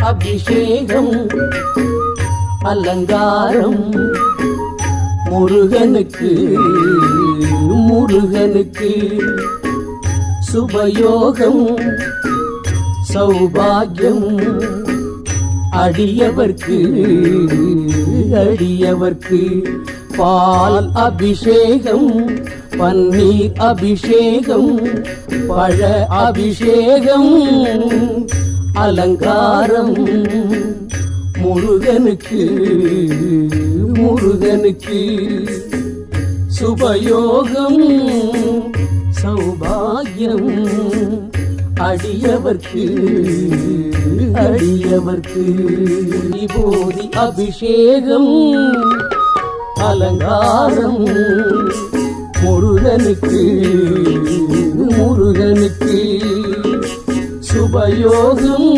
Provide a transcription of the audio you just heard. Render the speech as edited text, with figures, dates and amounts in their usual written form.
அபிஷேகம் அலங்காரம் முருகனுக்கு முருகனுக்கு சுபயோகம் சௌபாகியம் அடியவர்க்கு அடியவர்க்கு பால் அபிஷேகம் பன்னீர் அபிஷேகம் பழ அபிஷேகம் அலங்காரம் முருகனுக்கு முருகனுக்கு சுபயோகம் சௌபாகியம் அடியவர்க்கு அடியவர்க்கு விபூதி அபிஷேகம் அலங்காரம் முருகனுக்கு முருகனுக்கு சுபயோகம்